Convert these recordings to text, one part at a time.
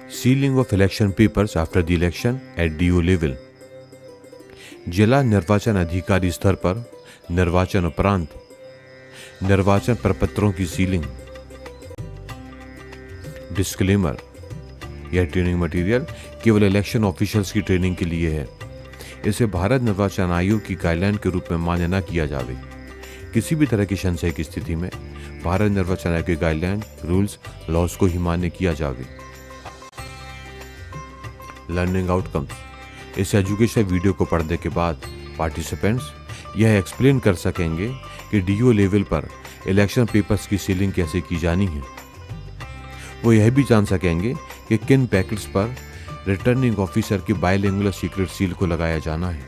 Sealing of election papers after the election at DO level. जिला निर्वाचन अधिकारी स्तर पर निर्वाचन उपरांत निर्वाचन प्रपत्रों की सीलिंग। डिस्क्लेमर: यह ट्रेनिंग मटेरियल केवल इलेक्शन ऑफिशियल्स की ट्रेनिंग के लिए है। इसे भारत निर्वाचन आयोग की गाइडलाइन के रूप में मान्य न किया जावे। किसी भी तरह की संशय की स्थिति में भारत निर्वाचन आयोग की गाइडलाइन, रूल्स, लॉज को ही मान्य किया जावे। लर्निंग आउटकम्स: इस एजुकेशन वीडियो को पढ़ने के बाद पार्टिसिपेंट्स यह एक्सप्लेन कर सकेंगे कि डीओ लेवल पर इलेक्शन पेपर्स की सीलिंग कैसे की जानी है। वो यह भी जान सकेंगे कि किन पैकेट्स पर रिटर्निंग ऑफिसर की बाइलिंगुअल सीक्रेट सील को लगाया जाना है।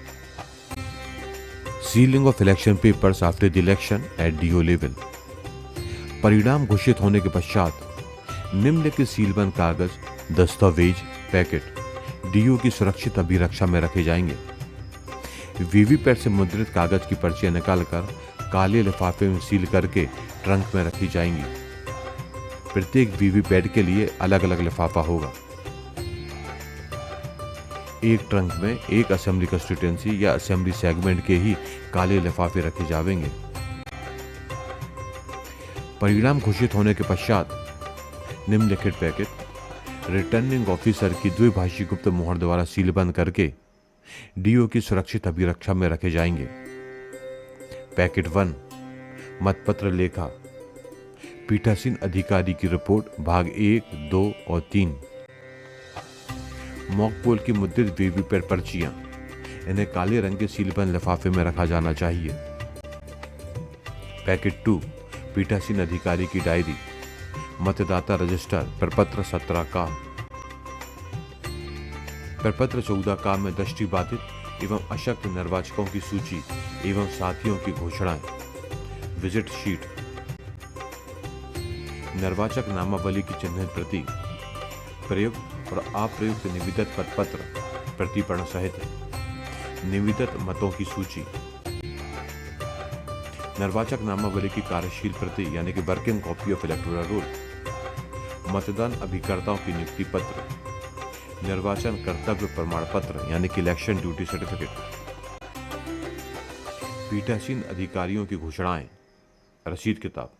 Sealing of election papers after the election at DO level. परिणाम घोषित होने के पश्चात निम्नलिखित सीलबंद कागज, दस्तावेज, पैकेट डीओ की सुरक्षित अभिरक्षा में रखे जाएंगे। वीवीपैट से मुद्रित कागज की पर्चियां निकालकर काले लिफाफे में सील करके ट्रंक में रखी जाएंगी। प्रत्येक वीवीपैट के लिए अलग अलग लिफाफा होगा। एक ट्रंक में एक असेंबली कंस्टिट्यूएंसी या असेंबली सेगमेंट के ही काले लिफाफे रखे जाएंगे। परिणाम घोषित होने के पश्चात निम्नलिखित पैकेट रिटर्निंग ऑफिसर की द्विभाषी गुप्त मोहर द्वारा सीलबंद करके डीओ की सुरक्षित अभिरक्षा में रखे जाएंगे। पैकेट 1 मतपत्र लेखा, पीठासीन अधिकारी की रिपोर्ट भाग 1, 2 और 3। मॉक पोल की मुद्रित वीवीपैट पर्चियां, इन्हें काले रंग के सीलबंद लिफाफे में रखा जाना चाहिए। पैकेट 2 पीठासीन अधिकारी की डायरी, मतदाता रजिस्टर प्रपत्र 17 का, प्रपत्र 14 का में दृष्टिबाधित एवं अशक्त निर्वाचकों की सूची एवं साथियों की घोषणाएं, विजिट शीट, निर्वाचक नामावली की चिन्हित प्रति, प्रयुक्त और अप्रयुक्त निविदत पत्र प्रतिपर्ण सहित निविदत मतों की सूची, निर्वाचक नामावली की कार्यशील प्रति यानी कि working copy of electoral roll, मतदान अभिकर्ताओं की नियुक्ति पत्र, निर्वाचन कर्तव्य प्रमाण पत्र यानी कि इलेक्शन ड्यूटी सर्टिफिकेट, पीठासीन अधिकारियों की घोषणाएं, रसीद किताब,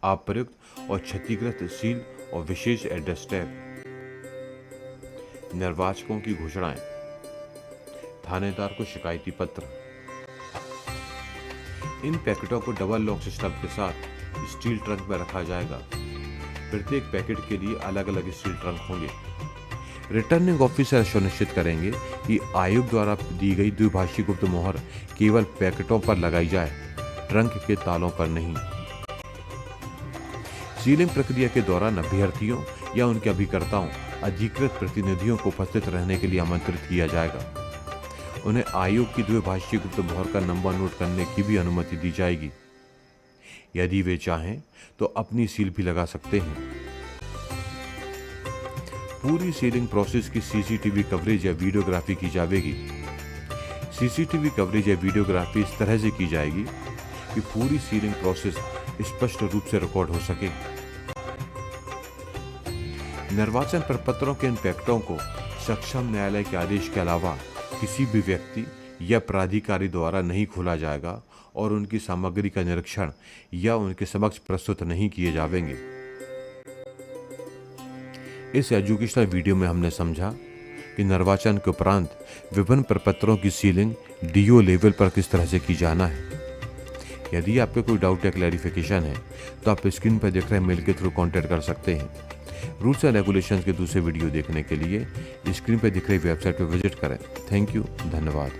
अप्रयुक्त और क्षतिग्रस्त सील और विशेष एड्रेस टैग, निर्वाचकों की घोषणाएं, थानेदार को शिकायती पत्र। इन पैकेटों को डबल लॉक सिस्टम के साथ स्टील ट्रंक में रखा जाएगा। प्रत्येक पैकेट के लिए अलग अलग स्टील ट्रंक होंगे। रिटर्निंग ऑफिसर सुनिश्चित करेंगे कि आयोग द्वारा दी गई द्विभाषी गुप्त मोहर केवल पैकेटों पर लगाई जाए, ट्रंक के तालों पर नहीं। सीलिंग प्रक्रिया के दौरान अभ्यर्थियों या उनके अभिकर्ताओं, अधिकृत प्रतिनिधियों को उपस्थित रहने के लिए आमंत्रित किया जाएगा। उन्हें आयोग की द्विभाषी गुप्त मोहर का नंबर नोट करने की भी अनुमति दी जाएगी। यदि वे चाहें तो अपनी सील भी लगा सकते हैं। पूरी सीलिंग प्रोसेस की सीसीटीवी कवरेज या वीडियोग्राफी की जाएगी। सीसीटीवी कवरेज या वीडियोग्राफी इस तरह से की जाएगी कि पूरी सीलिंग प्रोसेस स्पष्ट रूप से रिकॉर्ड हो सके। निर्वाचन प्रपत्रों के इन पैकेटों को सक्षम न्यायालय के आदेश के अलावा किसी भी व्यक्ति या प्राधिकारी द्वारा नहीं खोला जाएगा और उनकी सामग्री का निरीक्षण या उनके समक्ष प्रस्तुत नहीं किए जाएंगे। इस एजुकेशनल वीडियो में हमने समझा कि निर्वाचन के उपरांत विभिन्न प्रपत्रों की सीलिंग डीओ लेवल पर किस तरह से की जाना है। यदि आपके कोई डाउट या क्लैरिफिकेशन है तो आप स्क्रीन पर दिख रहे मेल के थ्रू कांटेक्ट कर सकते हैं। रूल्स एंड रेगुलेशंस के दूसरे वीडियो देखने के लिए स्क्रीन पर दिख रही वेबसाइट पर विजिट करें। थैंक यू, धन्यवाद।